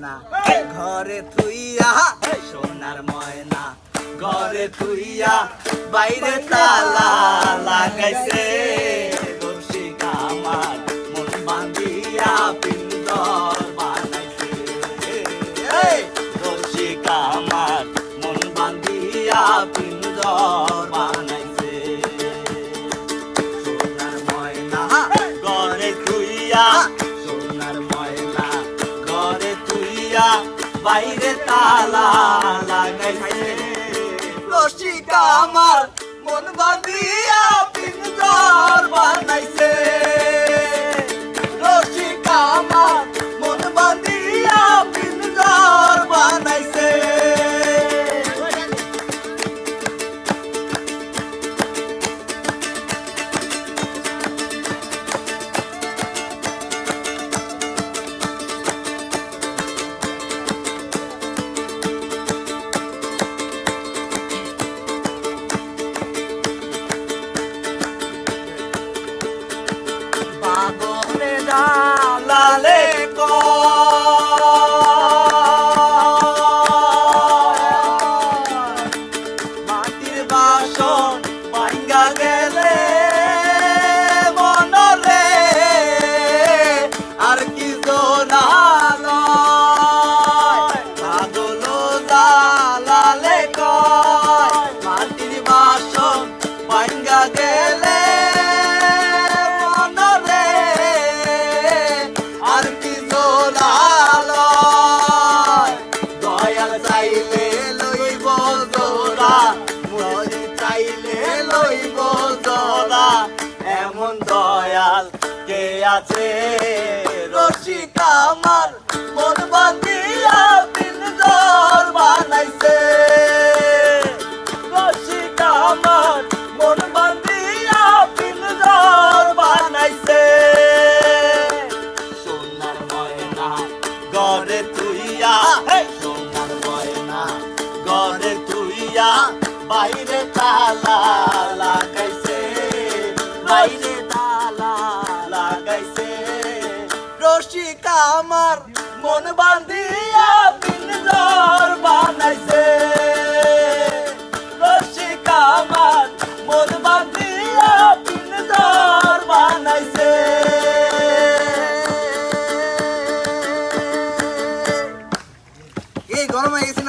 ঘরে থুইয়া সোনার ময়না ঘরে থুইয়া বাইরে তালা লাগাইছে রসিক আমার মন বাঁধিয়া পিন্দর বানাইছে রসিক আমার মন বাঁধিয়া পিন্দর বানাইছে সোনার ময়না ঘরে থুইয়া সোনার ময়না ঘরে থুইয়া বাইরে তালা লাগাইছে রসিক আমার মন বাঁধিয়া পিঞ্জর বানাইছে রসিক আমার মন বাঁধিয়া পিঞ্জর বানাইছে লালে মাটির বাসন ভাঙ্গা গেলে মনরে আর কি জোনালো পাগল লালে কয় মাটির বাসন ভাঙ্গা গেলে এমন দয়াল কে আছে রসিক আমার মন বাঁধিয়া পিঞ্জর বানাইছে রসিক আমার মন বাঁধিয়া পিঞ্জর বানাইছে সোনার ময়না ঘরে তুইয়া সোনার ময়না ঘরে তুইয়া বাইরে তালা লাগাইছে বাইরে তালা লাগাইছে রসিক আমার মন বাঁধি